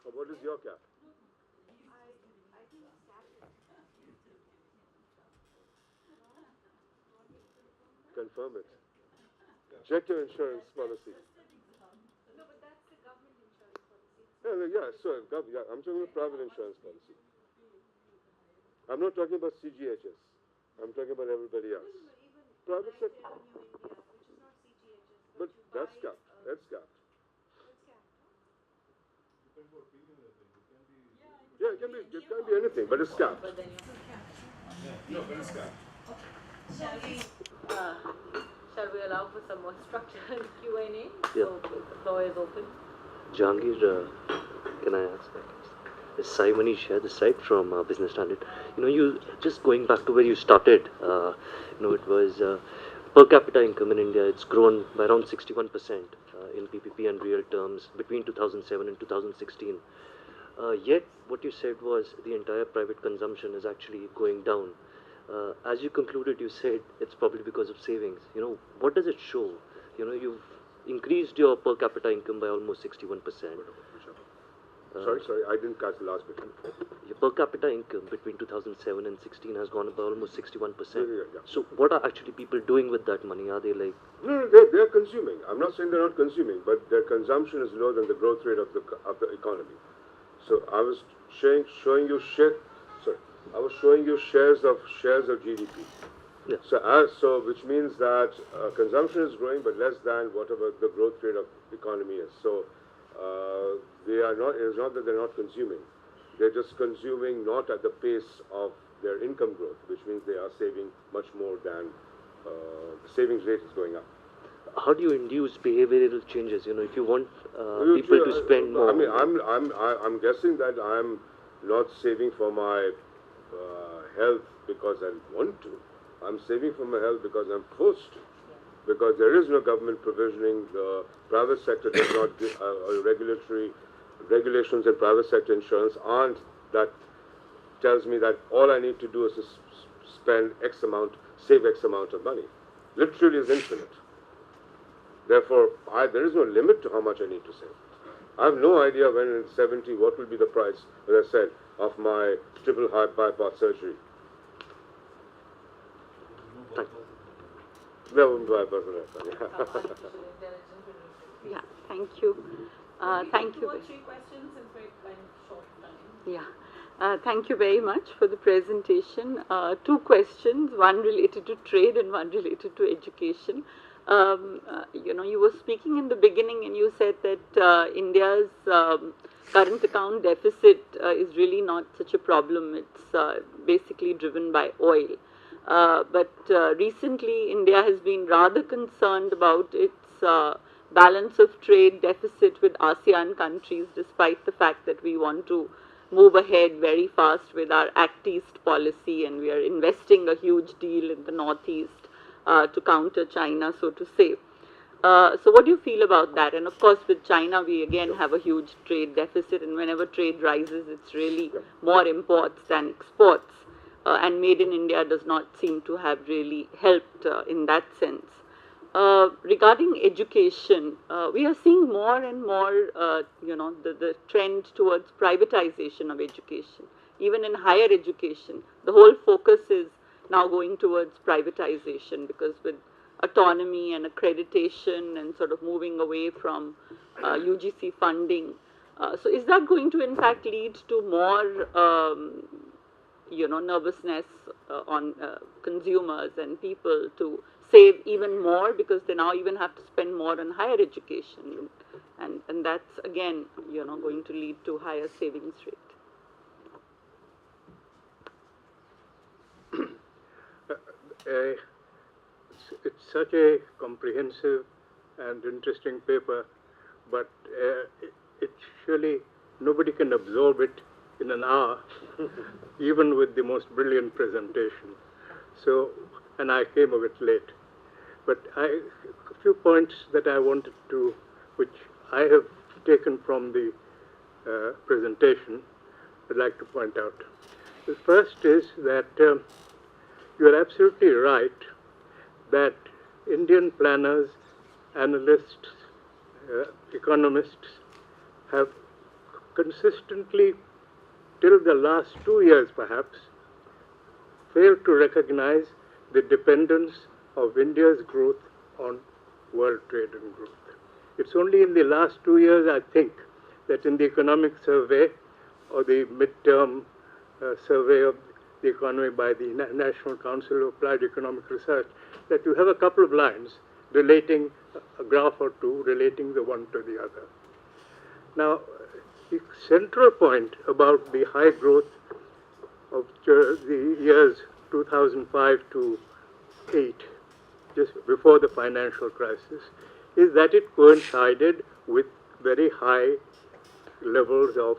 Or what is your cap? I think it's capped. Confirm it. Check your insurance policy. No, but that's the government insurance policy. It's Yeah, not yeah, sure. Yeah, I'm talking about private insurance policy. I'm not talking about CGHS. I'm talking about everybody else. no, even Private Life sector. Revenue India, which is not CGHS, but But you buy. that's capped. That's capped. What's capped? Yeah, it can be anything, but it's capped. No, but it's capped. Shall we? Shall we allow for some more structured Q&A? Yeah. So the floor is open. Jahangir, can I ask? Is Sai Manish here, the site from Business Standard. You just going back to where you started. It was per capita income in India. It's grown by around 61% in PPP and real terms between 2007 and 2016. Yet, what you said was the entire private consumption is actually going down. As you concluded, you said it's probably because of savings. What does it show? You've increased your per capita income by almost 61%. Sorry, I didn't catch the last bit. Your per capita income between 2007 and 16 has gone up by almost 61%. Yeah. So, what are actually people doing with that money? Are they like? No, they're consuming. I'm not saying they're not consuming, but their consumption is lower than the growth rate of the economy. So I was showing you shares of GDP. Yeah. So which means that consumption is growing, but less than whatever the growth rate of economy is. So they are not. It is not that they're not consuming; they're just consuming not at the pace of their income growth, which means they are saving much more than the savings rate is going up. How do you induce behavioral changes? If you want people to spend more. I mean, I'm guessing that I'm not saving for my health because I want to. I'm saving for my health because I'm forced to. Because there is no government provisioning. The private sector does not give regulations in private sector insurance aren't that tells me that all I need to do is to spend X amount, save X amount of money. Literally is infinite. Therefore, there is no limit to how much I need to save. I have no idea when in 70 what will be the price, as I said, of my triple heart bypass surgery. No bypass. Yeah, thank you. Thank you. 2 or 3 questions since we're kind of short of time. Yeah. Thank you very much for the presentation. 2 questions, one related to trade and one related to education. You were speaking in the beginning and you said that India's current account deficit is really not such a problem. It's basically driven by oil. But recently, India has been rather concerned about its balance of trade deficit with ASEAN countries, despite the fact that we want to move ahead very fast with our Act East policy, and we are investing a huge deal in the Northeast to counter China, so to say. So what do you feel about that? And of course, with China, we again have a huge trade deficit, and whenever trade rises, it's really more imports than exports. And Made in India does not seem to have really helped in that sense. Regarding education, we are seeing more and more, the trend towards privatization of education. Even in higher education, the whole focus is now going towards privatization, because with autonomy and accreditation and sort of moving away from UGC funding. So is that going to in fact lead to more nervousness on consumers and people to save even more, because they now even have to spend more on higher education, and that's again going to lead to higher savings rate. It's such a comprehensive and interesting paper, but it surely nobody can absorb it in an hour, even with the most brilliant presentation. So, and I came a bit late. But a few points that I wanted to, which I have taken from the presentation, I'd like to point out. The first is that you are absolutely right that Indian planners, analysts, economists have consistently, till the last 2 years perhaps, failed to recognize the dependence of India's growth on world trade and growth. It's only in the last 2 years, I think, that in the economic survey or the midterm survey of the economy by the National Council of Applied Economic Research, that you have a couple of lines relating, a graph or two relating the one to the other. Now, the central point about the high growth of the years 2005 to 8, just before the financial crisis, is that it coincided with very high levels of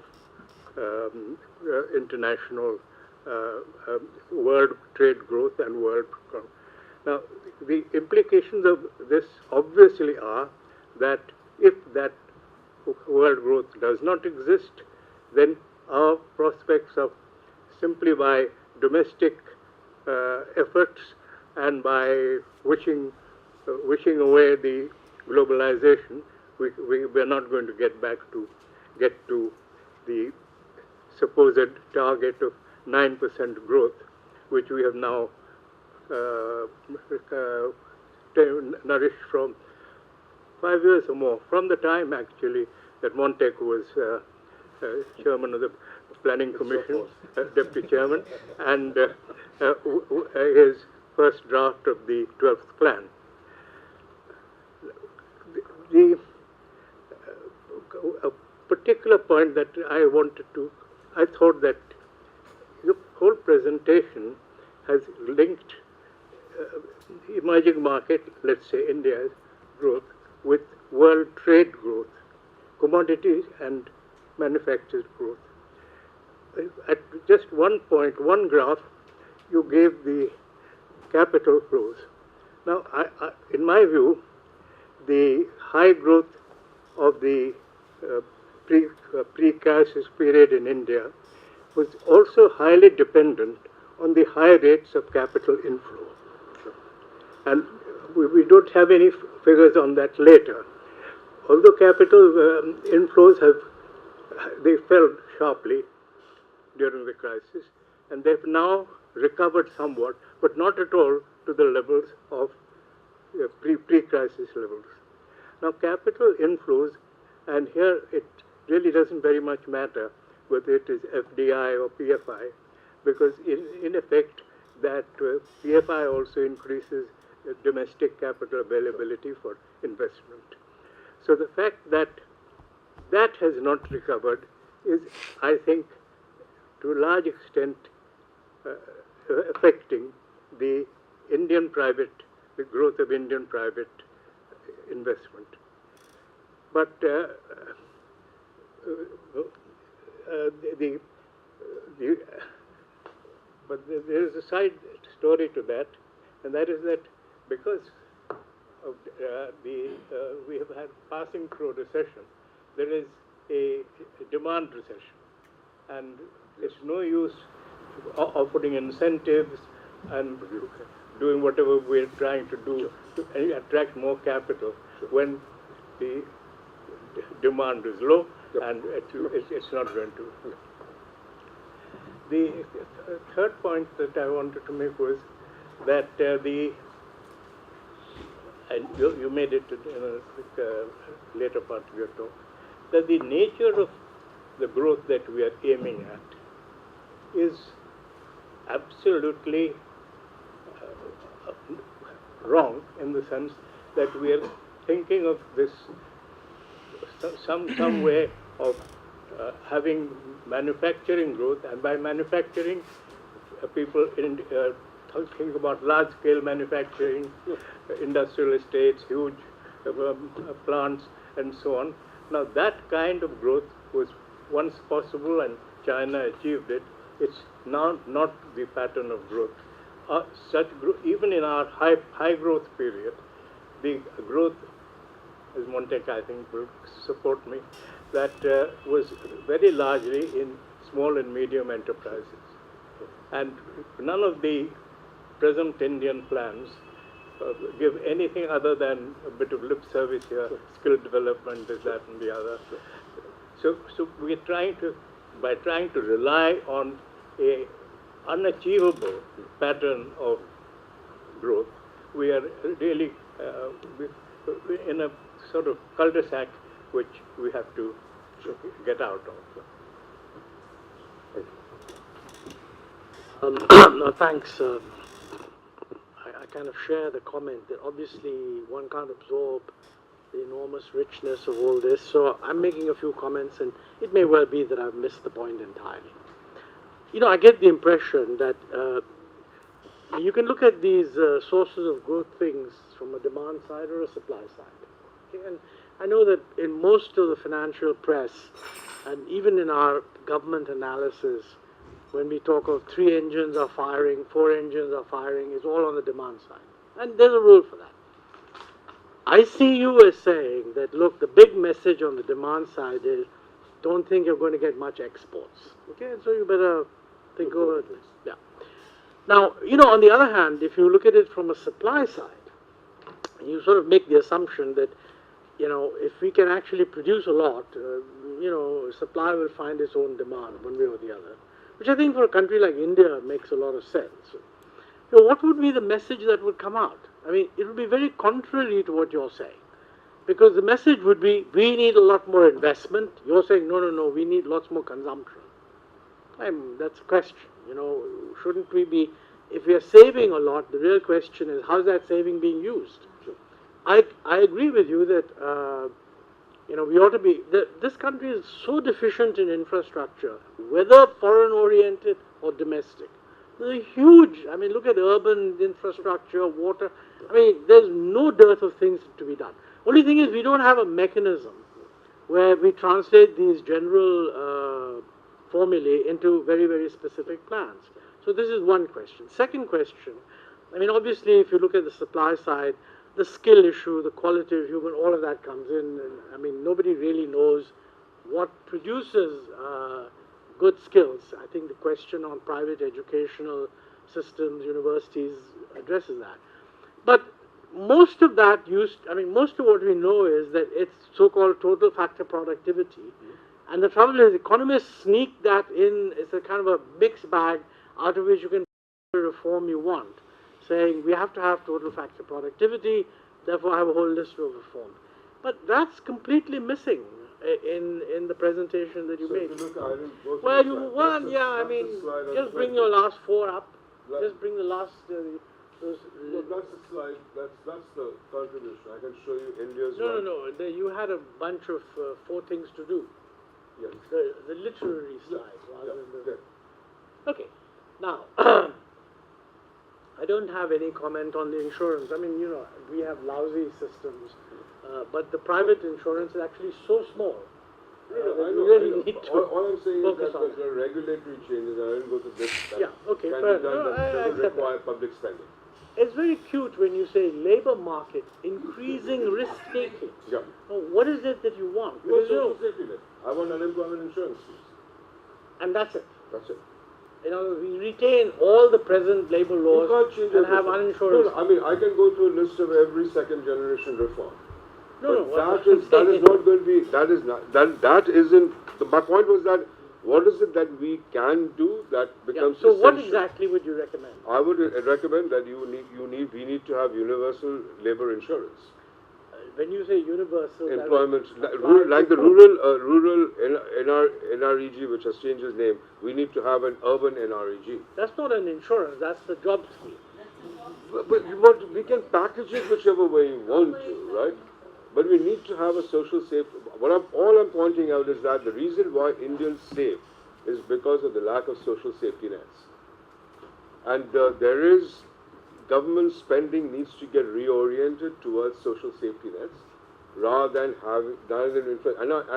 international world trade growth and world. Now, the implications of this obviously are that if that world growth does not exist, then our prospects of simply by domestic efforts and by wishing away the globalization, we're not going to get to the supposed target of 9% growth, which we have now nourished from 5 years or more, from the time actually that Montek was chairman of the Planning Commission, deputy chairman, and his first draft of the 12th plan. A particular point that I thought that the whole presentation has linked emerging market, let's say India's growth, with world trade growth, commodities and manufactured growth. At just one point, one graph, you gave the capital flows. Now, in my view, the high growth of the pre-crisis period in India was also highly dependent on the high rates of capital inflow. And we don't have any figures on that later. Although capital inflows they fell sharply during the crisis, and they've now recovered somewhat, but not at all to the levels of pre-crisis levels. Now, capital inflows, and here it really doesn't very much matter whether it is FDI or PFI, because in effect that PFI also increases domestic capital availability for investment. So the fact that that has not recovered is, I think, to a large extent affecting the growth of Indian private investment. But there is a side story to that, and that is that because of we have had passing through recession, there is a demand recession, and it's no use offering incentives and doing whatever we're trying to do to attract more capital when the demand is low and it's not going to. The third point that I wanted to make was that and you made it in a later part of your talk, that the nature of the growth that we are aiming at is absolutely wrong, in the sense that we are thinking of this some way of having manufacturing growth, and by manufacturing, people think about large-scale manufacturing, industrial estates, huge plants, and so on. Now, that kind of growth was once possible, and China achieved it. It's now not the pattern of growth. Even in our high growth period, the growth, as Montek I think will support me, that was very largely in small and medium enterprises. And none of the present Indian plans give anything other than a bit of lip service here, skill development, this, that, and the other. So we're by trying to rely on a unachievable pattern of growth, we are really we're in a sort of cul-de-sac which we have to get out of. No, thanks. I kind of share the comment that obviously one can't absorb the enormous richness of all this. So I'm making a few comments, and it may well be that I've missed the point entirely. You know, I get the impression that you can look at these sources of growth things from a demand side or a supply side. Okay? And I know that in most of the financial press, and even in our government analysis, when we talk of 3 engines are firing, 4 engines are firing, it's all on the demand side. And there's a rule for that. I see you as saying that, look, the big message on the demand side is, don't think you're going to get much exports. Okay, and so you better think over this. Yeah. Now, you know, on the other hand, if you look at it from a supply side, you sort of make the assumption that, you know, if we can actually produce a lot, you know, supply will find its own demand one way or the other, which I think for a country like India makes a lot of sense. You know, what would be the message that would come out? I mean, it would be very contrary to what you're saying, because the message would be, we need a lot more investment. You're saying, no, no, no, we need lots more consumption. That's a question, you know, shouldn't we be, if we are saving a lot, the real question is, how's that saving being used? I agree with you that, you know, we ought to be, this country is so deficient in infrastructure, whether foreign-oriented or domestic. There's a huge, I mean, look at urban infrastructure, water. I mean, there's no dearth of things to be done. Only thing is, we don't have a mechanism where we translate these general formulae into very, very specific plans. So this is one question. Second question, I mean, obviously, if you look at the supply side, the skill issue, the quality of human, all of that comes in. And, I mean, nobody really knows what produces good skills. I think the question on private educational systems, universities, addresses that. But most of that most of what we know is that it's so-called total factor productivity. And the trouble is, economists sneak that in. It's a kind of a mixed bag out of which you can put the reform you want, saying we have to have total factor productivity, therefore I have a whole list of reforms. But that's completely missing in the presentation that you made. If you look, I didn't go through Well, the you slide. want, That's yeah, I that's mean, the slide I just was bring making. your last 4 up. Like- Just bring the last, those, No, that's the slide, that's the contribution. I can show you India's no, one. no, no, you had a bunch of 4 things to do. Yes. The literary slide rather than the... Yeah. Okay, now, I don't have any comment on the insurance. I mean, you know, we have lousy systems, but the private insurance is actually so small. I know, that I we know, really I know. need to All I'm saying is focus that on there are regulatory changes, and I didn't go to this. That Yeah, okay, can fair be done, enough. that I doesn't accept require public spending. It's very cute when you say labor market, increasing risk-taking. Yeah. Now, what is it that you want? You want Because, you know, social safety net. I want unemployment insurance schemes. and that's it. That's it. You know, we retain all the present labor laws You can't change and have everything. uninsurance. No, I mean, I can go through a list of every second generation reform. No, But what that I'm is saying not going to be, that isn't, my point was that, what is it that we can do that becomes So what essential? exactly would you recommend? I would recommend that we need to have universal labor insurance. When you say universal, that Employment, applies like to the rural NREG, which has changed its name, we need to have an urban NREG. That's not an insurance, that's the job scheme. But we can package it whichever way you want to, right? But we need to have a social safety. All I'm pointing out is that the reason why Indians save is because of the lack of social safety nets. And government spending needs to get reoriented towards social safety nets rather than I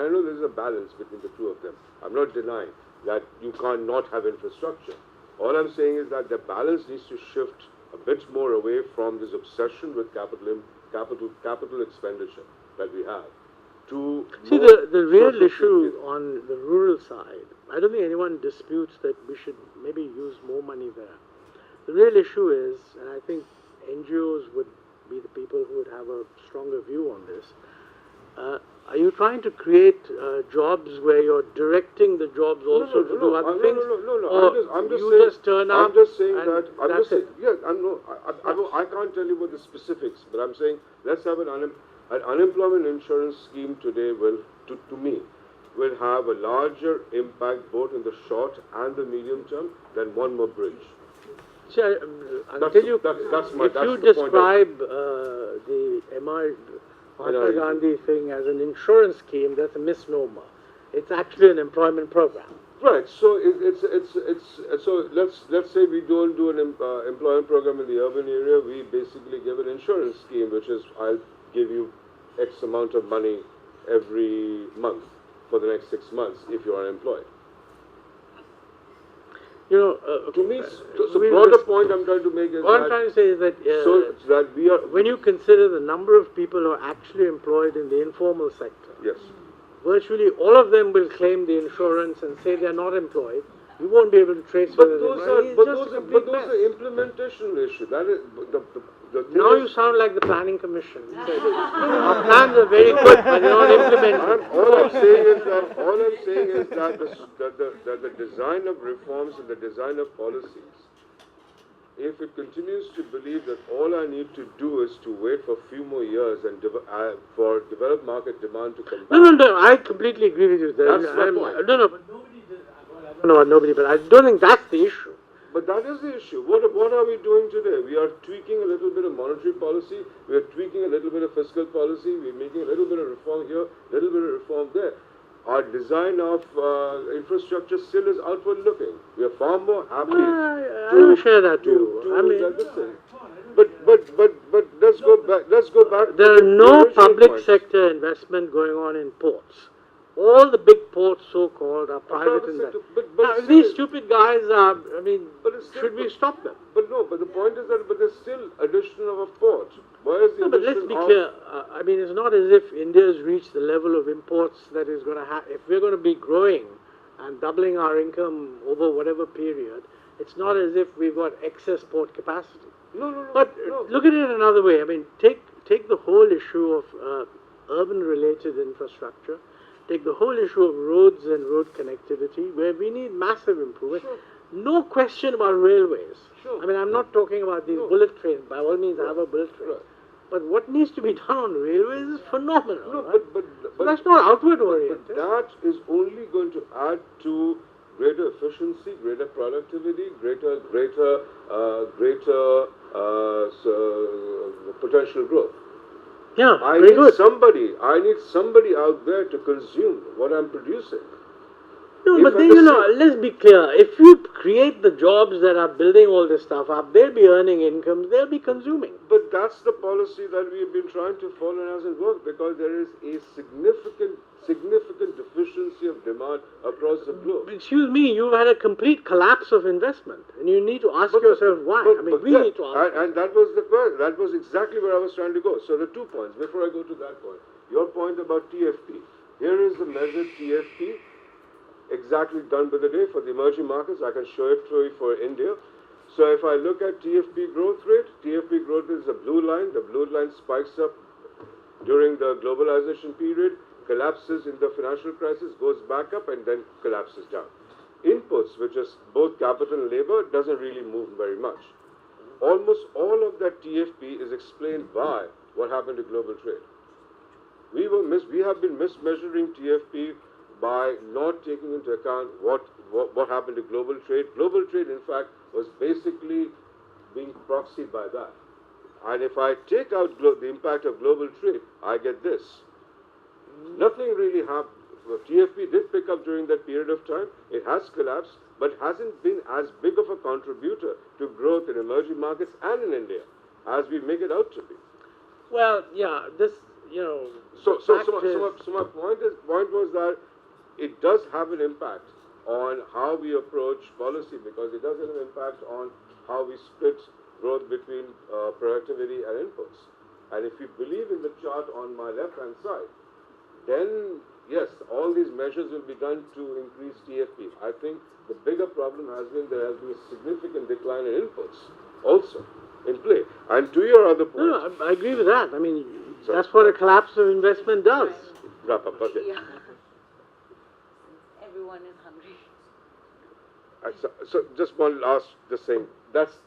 know there's a balance between the two of them. I'm not denying that you can't not have infrastructure. All I'm saying is that the balance needs to shift a bit more away from this obsession with capital expenditure that we have to See, more the real social issue safety. on the rural side, I don't think anyone disputes that we should maybe use more money there. The real issue is, and I think NGOs would be the people who would have a stronger view on this, Are you trying to create jobs where you're directing the jobs also to do other things? No. Or I'm just you saying. just turn up I'm just saying and that. I'm that's just saying. it. Yeah, I can't tell you about the specifics, but I'm saying let's have an unemployment insurance scheme today. Will, to me, will have a larger impact both in the short and the medium term than one more bridge. See, I'll tell you, that's if the you point describe the Mahatma Gandhi thing as an insurance scheme, that's a misnomer. It's actually an employment program. Right. So it's so let's say we don't do an employment program in the urban area. We basically give an insurance scheme, which is I'll give you X amount of money every month for the next 6 months if you are unemployed. You know, To me, so the broader point I'm trying to make is what I'm trying to say is that so that we are when you consider the number of people who are actually employed in the informal sector, yes. virtually all of them will claim the insurance and say they're not employed. You won't be able to trace But whether those they're are employed. but It's those just a are complete but those mess. are implementation issue. That is the thing Now is, you sound like the planning commission. Our plans are very good, but they're not implemented. all I'm saying is that the design of reforms and the design of policies, if it continues to believe that all I need to do is to wait for a few more years and for developed market demand to come back. No, I completely agree with you there. That's my point. No, but nobody does, I don't know about nobody, but I don't think that's the issue. But that is the issue. What are we doing today? We are tweaking a little bit of monetary policy. We are tweaking a little bit of fiscal policy. We're making a little bit of reform here, a little bit of reform there. Our design of infrastructure still is outward looking. We are far more happy. I don't share that too. I mean, but let's go back. Let's go back. there to are the no original public point. sector investment going on in ports. All the big ports, so-called, are private private investment. sector, but Now, still these it- stupid guys are, I mean, But it's still- should we stop them? But no. But the point is that there's still addition of a port. Where is the No, but addition let's be of? clear. I mean, it's not as if India has reached the level of imports that is going to have. If we're going to be growing and doubling our income over whatever period, it's not as if we've got excess port capacity. No. But no. look at it another way. I mean, take the whole issue of urban-related infrastructure. Take the whole issue of roads and road connectivity, where we need massive improvement. Sure. No question about railways. Sure. I mean, I'm not talking about these No. bullet trains. By all means, I have a bullet train. Right. But what needs to be done on railways is phenomenal. No, right? but So that's not outward But oriented. that is only going to add to greater efficiency, greater productivity, greater potential growth. Yeah, I very need good. somebody out there to consume what I'm producing. No, if but at then, the you know, same- let's be clear. If you create the jobs that are building all this stuff up, they'll be earning incomes, they'll be consuming. But that's the policy that we've been trying to follow and hasn't worked because there is a significant deficiency of demand across the globe. Excuse me, you've had a complete collapse of investment, and you need to ask yourself why. I mean, we need to ask. And that was the question. That was exactly where I was trying to go. So the 2 points. Before I go to that point, your point about TFP. Here is the measured TFP, exactly done by the day for the emerging markets. I can show it to you for India. So if I look at TFP growth rate, TFP growth is the blue line. The blue line spikes up during the globalization period, collapses in the financial crisis, goes back up, and then collapses down. Inputs, which is both capital and labor, doesn't really move very much. Almost all of that TFP is explained by what happened to global trade. We have been mismeasuring TFP by not taking into account what happened to global trade. Global trade, in fact, was basically being proxied by that. And if I take out the impact of global trade, I get this. Nothing really happened. TFP did pick up during that period of time. It has collapsed, but hasn't been as big of a contributor to growth in emerging markets and in India as we make it out to be. Well, yeah, this, you know. So fact my point was that it does have an impact on how we approach policy because it does have an impact on how we split growth between productivity and inputs. And if you believe in the chart on my left-hand side, then yes, all these measures will be done to increase TFP. I think the bigger problem has been there has been a significant decline in inputs also in play. And to your other point, No, I agree with that. I mean, That's what a collapse of investment does. Wrap up, okay. Yeah. Everyone is hungry. So just one last just saying, that's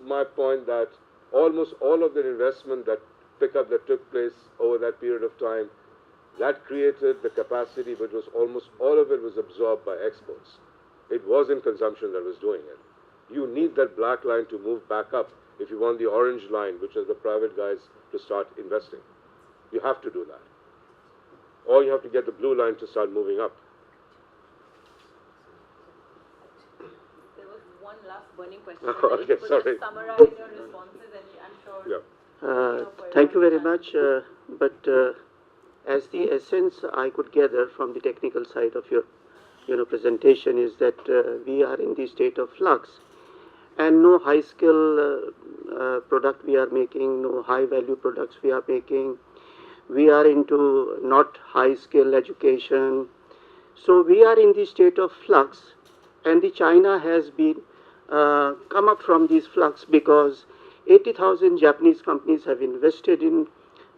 my point, that almost all of the investment that pickup that took place over that period of time, that created the capacity, but was almost all of it was absorbed by exports. It wasn't consumption that was doing it. You need that black line to move back up if you want the orange line, which is the private guys, to start investing. You have to do that. Or you have to get the blue line to start moving up. There was one last burning question. Okay, If you could sorry. just summarize your responses, and I'm sure. Yeah. Thank you very much. But as the essence I could gather from the technical side of your presentation is that we are in the state of flux, and no high skill product we are making, no high value products we are making. We are into not high skill education. So we are in the state of flux, and the China has been come up from this flux because 80,000 Japanese companies have invested in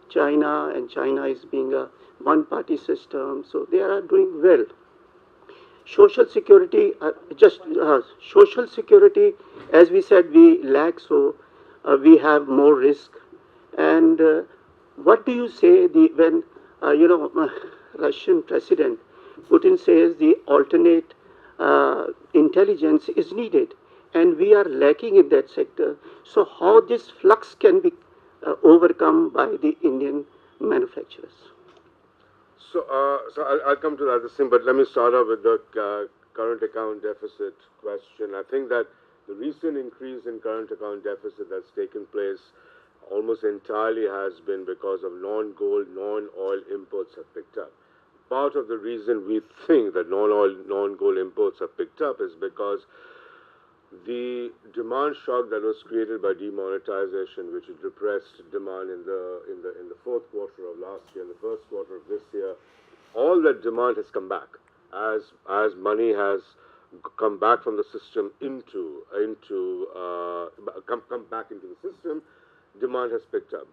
China, and China is being a one-party system, so they are doing well. Social security, social security, as we said, we lack, so we have more risk. And what do you say when Russian President Putin says the alternate intelligence is needed, and we are lacking in that sector? So how this flux can be overcome by the Indian manufacturers? So I'll come to that thing, but let me start off with the current account deficit question. I think that the recent increase in current account deficit that's taken place almost entirely has been because of non-gold, non-oil imports have picked up. Part of the reason we think that non-oil, non-gold imports have picked up is because the demand shock that was created by demonetization, which depressed demand in the fourth quarter of last year, and the first quarter of this year, all that demand has come back as money has come back from the system come back into the system. Demand has picked up,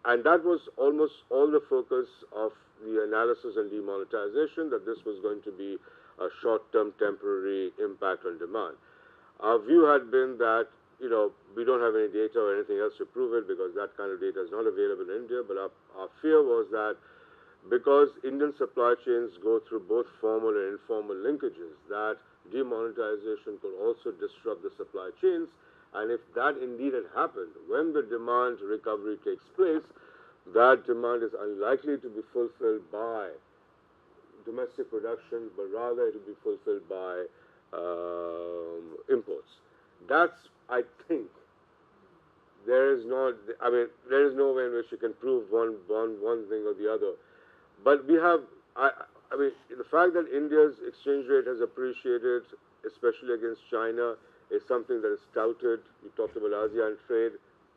and that was almost all the focus of the analysis and demonetization, that this was going to be a short-term temporary impact on demand. Our view had been that, we don't have any data or anything else to prove it because that kind of data is not available in India, but our fear was that because Indian supply chains go through both formal and informal linkages, that demonetization could also disrupt the supply chains, and if that indeed had happened, when the demand recovery takes place, that demand is unlikely to be fulfilled by domestic production, but rather it will be fulfilled by imports. That's, I think, there is no way in which you can prove one thing or the other. But we have, the fact that India's exchange rate has appreciated, especially against China, is something that is touted. You talked about ASEAN trade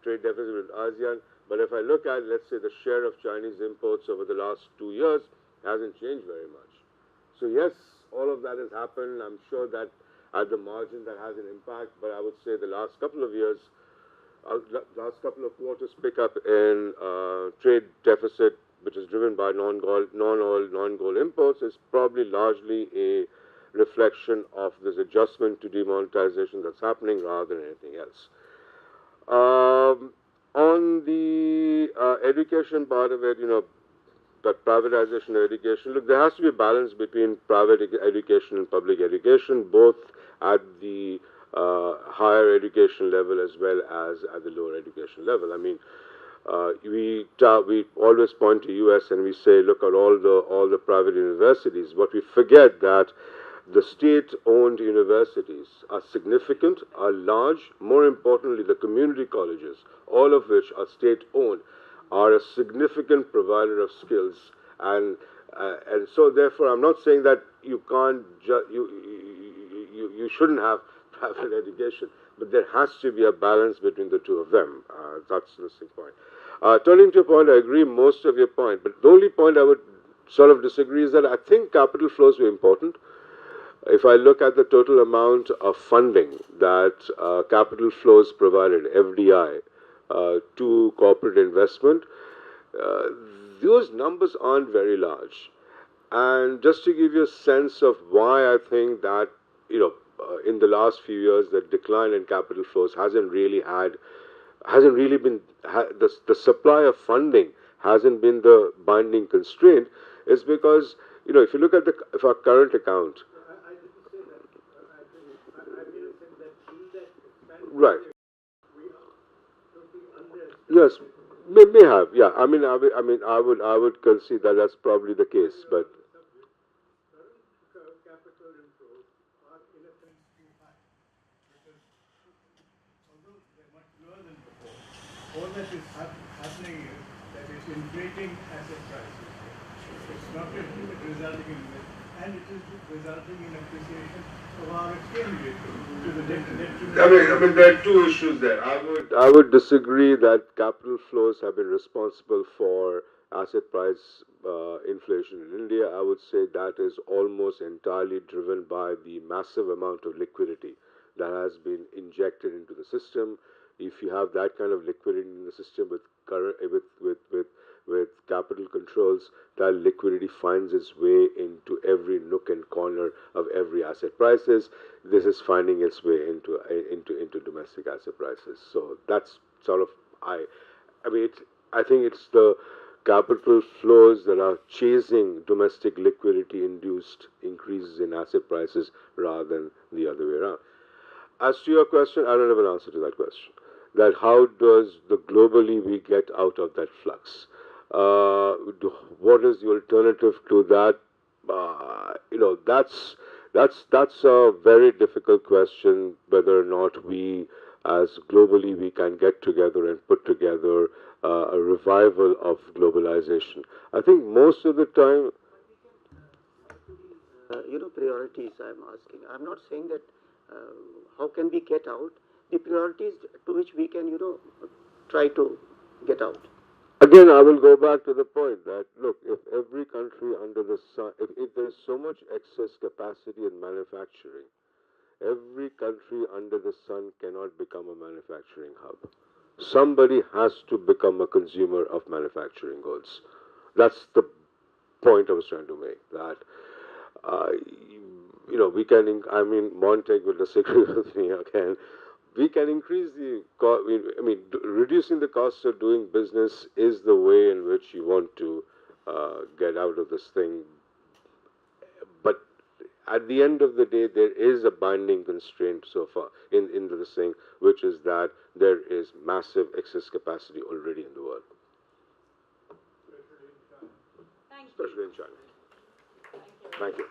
deficit with ASEAN. But if I look at, let's say, the share of Chinese imports over the last 2 years, hasn't changed very much. So yes, all of that has happened. I'm sure that at the margin that has an impact, but I would say the last couple of years, last couple of quarters pick up in trade deficit, which is driven by non-oil, non-gold imports, is probably largely a reflection of this adjustment to demonetization that's happening rather than anything else. On the education part of it, that privatization of education, look, there has to be a balance between private education and public education, both at the higher education level as well as at the lower education level. I mean, we always point to US and we say, look at all the private universities, but we forget that the state-owned universities are significant, are large. More importantly, the community colleges, all of which are state-owned, are a significant provider of skills, and so therefore, I'm not saying that you can't you shouldn't have private education, but there has to be a balance between the two of them. That's the missing point. Turning to your point, I agree most of your point, but the only point I would sort of disagree is that I think capital flows were important. If I look at the total amount of funding that capital flows provided, FDI, to corporate investment, uh, those numbers aren't very large. And just to give you a sense of why I think that, in the last few years, the decline in capital flows hasn't really been, the supply of funding hasn't been the binding constraint, is because, if you look at if our current account, I didn't say that. I merely said that in that expanded right. we are totally underestimating. Yes, may have. Yeah, I would concede that that's probably the case. But Current capital inflows are in a sense too high because although they're much lower than before, all that is happening is that it's inflating asset prices. It's not resulting in this, and it is resulting in appreciation of our exchange rate to the detriment. there are two issues there. I would disagree that capital flows have been responsible for asset price inflation in India. I would say that is almost entirely driven by the massive amount of liquidity that has been injected into the system. If you have that kind of liquidity in the system with current with capital controls, that liquidity finds its way into every nook and corner of every asset prices. This is finding its way into domestic asset prices. So that's sort of I mean I think it's the capital flows that are chasing domestic liquidity induced increases in asset prices rather than the other way around. As to your question, I don't have an answer to that question. That how does the globally we get out of that flux? What is the alternative to that? That's a very difficult question. Whether or not we, as globally, we can get together and put together a revival of globalization. I think most of the time, Priorities I'm asking. I'm not saying that how can we get out, the priorities to which we can, try to get out. again, I will go back to the point that look, if every country under the sun, if there's so much excess capacity in manufacturing, every country under the sun cannot become a manufacturing hub. Somebody has to become a consumer of manufacturing goods. That's the point I was trying to make. That uh, we can. Montag will disagree with me again. We can increase the cost. Reducing the cost of doing business is the way in which you want to get out of this thing. But at the end of the day, there is a binding constraint so far in this thing, which is that there is massive excess capacity already in the world, Thank you. especially in China. Thank you. Thank you.